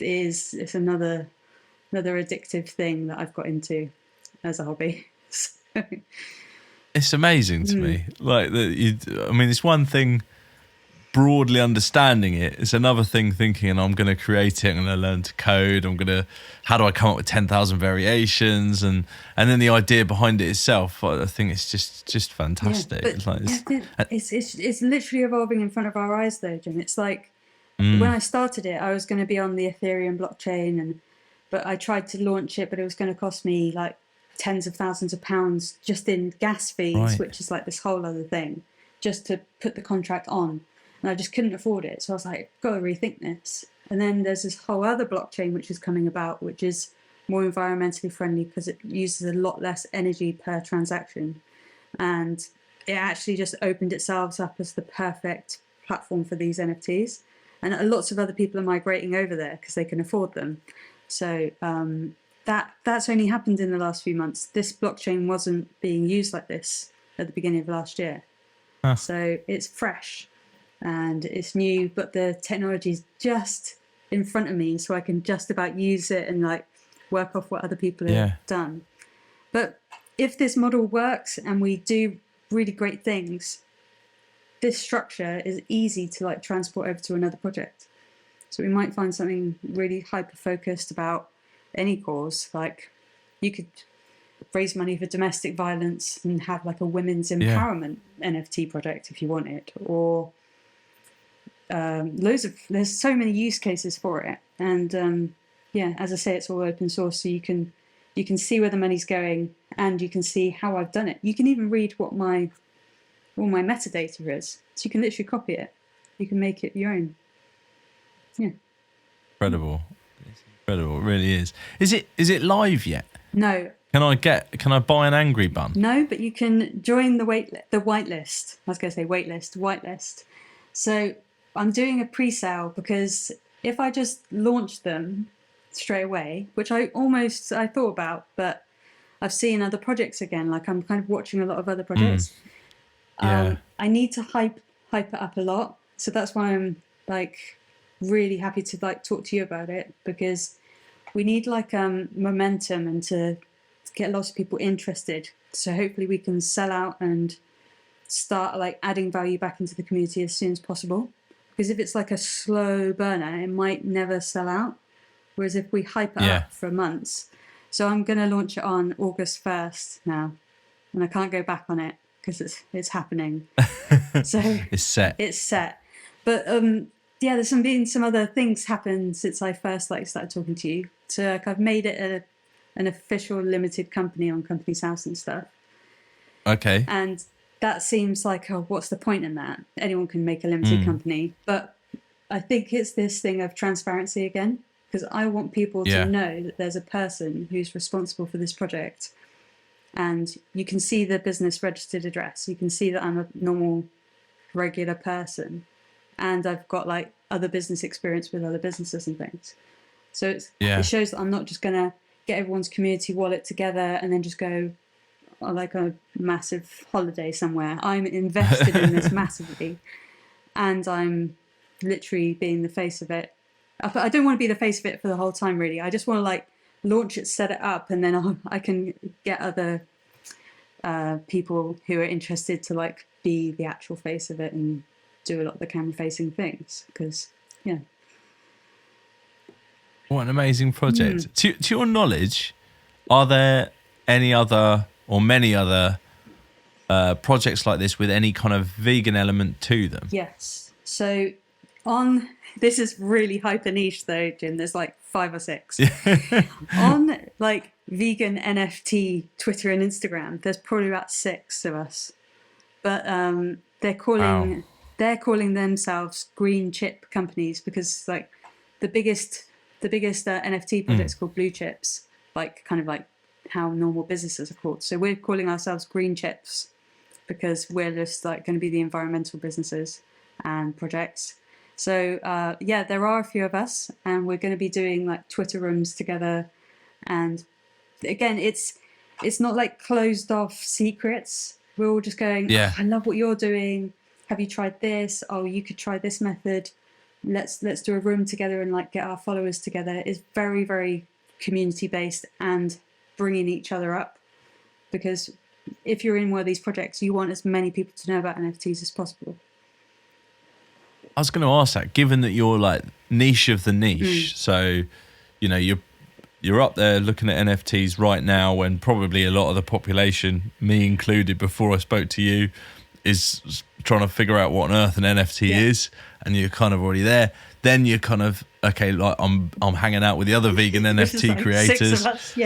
It's another addictive thing that I've got into as a hobby. It's amazing to me. Like it's one thing broadly understanding it. It's another thing thinking, I'm going to create it, I'm going to learn to code, how do I come up with 10,000 variations, and then the idea behind it itself, I think it's just fantastic. It's literally evolving in front of our eyes though, Jim. It's like when I started it, I was going to be on the Ethereum blockchain, but I tried to launch it, but it was going to cost me like tens of thousands of pounds just in gas fees, which is like this whole other thing, just to put the contract on. And I just couldn't afford it. So I was like, got to rethink this. And then there's this whole other blockchain which is coming about, which is more environmentally friendly because it uses a lot less energy per transaction. And it actually just opened itself up as the perfect platform for these NFTs. And lots of other people are migrating over there because they can afford them. So that's only happened in the last few months. This blockchain wasn't being used like this at the beginning of last year. So it's fresh and it's new, but the technology is just in front of me, so I can just about use it and like work off what other people have done. But if this model works and we do really great things, this structure is easy to like transport over to another project. So we might find something really hyper focused about any cause. Like you could raise money for domestic violence and have like a women's empowerment NFT project if you want it, or there's so many use cases for it. And as I say, it's all open source, so you can see where the money's going and you can see how I've done it. You can even read what all my metadata is, so you can literally copy it. You can make it your own. Yeah. Incredible. It's incredible. It really is. Is it live yet? No. Can I buy an Angry Bun? No, but you can join the whitelist. I was going to say whitelist. So I'm doing a pre-sale, because if I just launch them straight away, which I thought about, but I've seen other projects again. Like I'm kind of watching a lot of other projects. I need to hype it up a lot. So that's why I'm like really happy to like talk to you about it, because we need like momentum and to get lots of people interested. So hopefully we can sell out and start like adding value back into the community as soon as possible. Because if it's like a slow burner, it might never sell out. Whereas if we hype it up for months. So I'm going to launch it on August 1st now, and I can't go back on it because it's happening. So it's set. But there's been some other things happen since I first like started talking to you. So like, I've made it an official limited company on Company's House and stuff. Okay. And that seems like, what's the point in that? Anyone can make a limited company. But I think it's this thing of transparency again, because I want people to know that there's a person who's responsible for this project. And you can see the business registered address. You can see that I'm a normal, regular person. And I've got like other business experience with other businesses and things. So it shows that I'm not just going to get everyone's community wallet together and then just go on like a massive holiday somewhere. I'm invested in this massively. And I'm literally being the face of it. I don't want to be the face of it for the whole time, really. I just want to like launch it, set it up, and then I can get other people who are interested to like be the actual face of it and do a lot of the camera-facing things. Because, what an amazing project. To your knowledge, are there any other or many other projects like this with any kind of vegan element to them? Yes. So this is really hyper niche though, Jim. There's like 5 or 6. On like vegan NFT Twitter and Instagram, there's probably about 6 of us. But they're calling themselves green chip companies, because like the biggest NFT project's called blue chips, like kind of like how normal businesses are called. So we're calling ourselves green chips because we're just like going to be the environmental businesses and projects. So there are a few of us, and we're going to be doing like Twitter rooms together. And again, it's not like closed off secrets. We're all just going, I love what you're doing. Have you tried this? Oh, you could try this method. Let's do a room together and like get our followers together. It's very, very community based and bringing each other up, because if you're in one of these projects, you want as many people to know about NFTs as possible. I was going to ask that, given that you're like niche of the niche, so you're up there looking at NFTs right now, when probably a lot of the population, me included, before I spoke to you, is trying to figure out what on earth an NFT is, and you're kind of already there. Then you're kind of like I'm hanging out with the other vegan NFT like creators. 6 of us,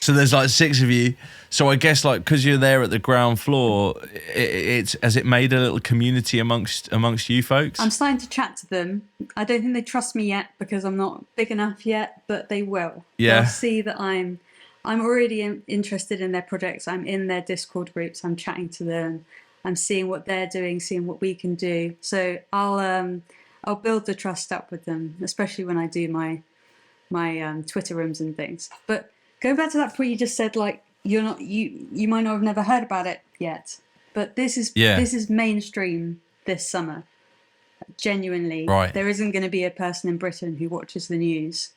So there's like 6 of you. So I guess like because you're there at the ground floor, has it made a little community amongst you folks? I'm starting to chat to them. I don't think they trust me yet because I'm not big enough yet, but they will. Yeah. They'll see that I'm already interested in their projects. I'm in their Discord groups. I'm chatting to them. I'm seeing what they're doing, seeing what we can do. So I'll build the trust up with them, especially when I do my Twitter rooms and things. But Going back to that point you just said, like, you might not have never heard about it yet, but this is mainstream this summer. Genuinely, Right. there isn't going to be a person in Britain who watches the news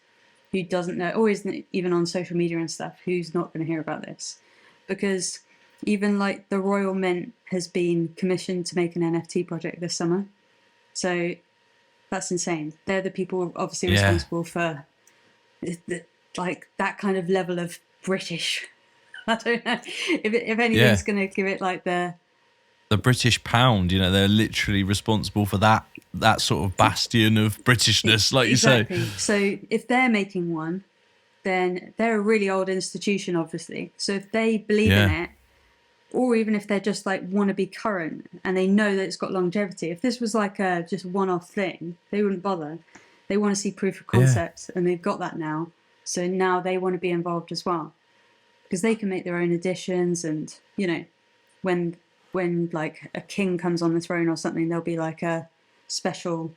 who doesn't know, or isn't even on social media and stuff, who's not going to hear about this, because even like the Royal Mint has been commissioned to make an NFT project this summer. So that's insane. They're the people obviously responsible for like that kind of level of British. I don't know if anything's going to give it like the British pound. You know, they're literally responsible for that sort of bastion of Britishness, like exactly. you say. So if they're making one, then they're a really old institution, obviously. So if they believe in it, or even if they're just like want to be current and they know that it's got longevity, if this was like a just one-off thing, they wouldn't bother. They want to see proof of concept, and they've got that now. So now they want to be involved as well, because they can make their own additions, and you know, when like a king comes on the throne or something, there'll be like a special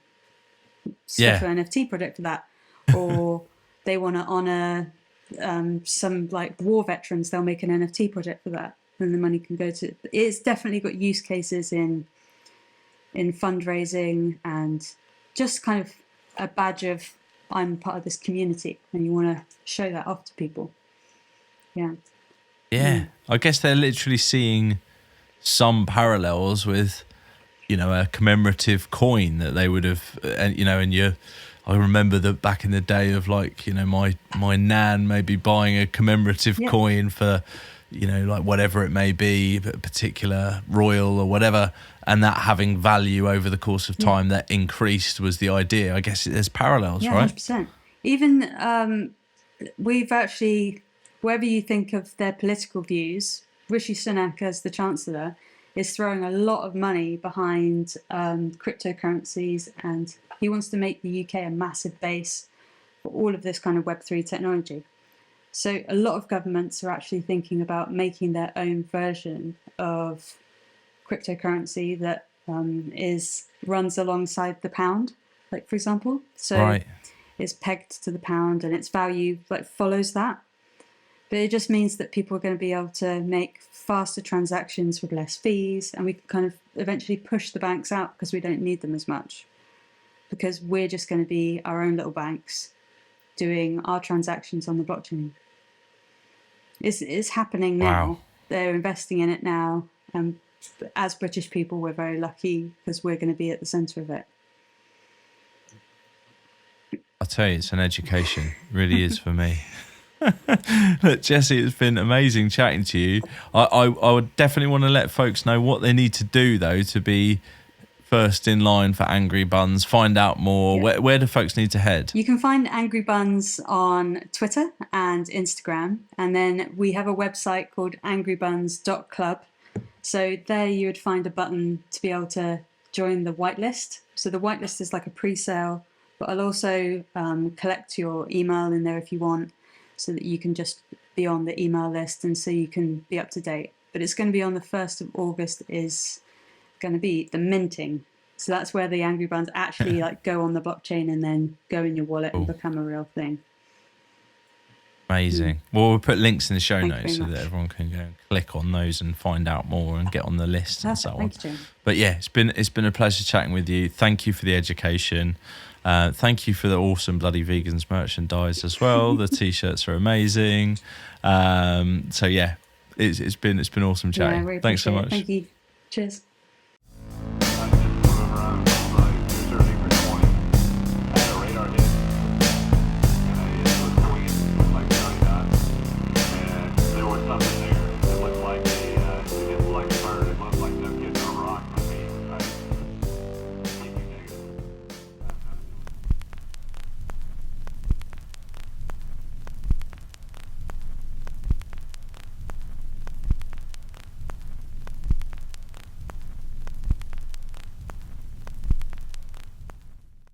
NFT project for that, or they want to honor some like war veterans, they'll make an NFT project for that, and the money can go to. It's definitely got use cases in fundraising and just kind of a badge of I'm part of this community, and you want to show that off to people. I guess they're literally seeing some parallels with, you know, a commemorative coin that they would have, and you know, I remember that back in the day of like, you know, my nan maybe buying a commemorative coin for, you know, like whatever it may be, a particular royal or whatever, and that having value over the course of time that increased was the idea. I guess there's parallels, right? 100%. Even we've actually, whatever you think of their political views, Rishi Sunak as the Chancellor is throwing a lot of money behind cryptocurrencies, and he wants to make the UK a massive base for all of this kind of Web3 technology. So a lot of governments are actually thinking about making their own version of cryptocurrency that runs alongside the pound, like for example. So it's pegged to the pound and its value like follows that. But it just means that people are going to be able to make faster transactions with less fees, and we can kind of eventually push the banks out because we don't need them as much, because we're just going to be our own little banks doing our transactions on the blockchain. It's happening now. Wow. They're investing in it now, and as British people, we're very lucky because we're going to be at the centre of it. I'll tell you, it's an education. It really is for me. Look, Chessie, it's been amazing chatting to you. I would definitely want to let folks know what they need to do, though, to be first in line for Angry Buns. Find out more. Where do folks need to head? You can find Angry Buns on Twitter and Instagram, and then we have a website called angrybuns.club. So there you would find a button to be able to join the whitelist. So the whitelist is like a pre-sale, but I'll also collect your email in there if you want, so that you can just be on the email list and so you can be up to date. But it's going to be on the 1st of August is going to be the minting. So that's where the Angry Buns actually like go on the blockchain and then go in your wallet and become a real thing. Amazing. Well, we'll put links in the show notes so that everyone can go and click on those and find out more and get on the list and so on. Thank you, Jane. But yeah, it's been a pleasure chatting with you. Thank you for the education. Thank you for the awesome Bloody Vegans merchandise as well. The t-shirts are amazing. So yeah, it's been awesome chatting. Really Thanks so much. Thank you. Cheers.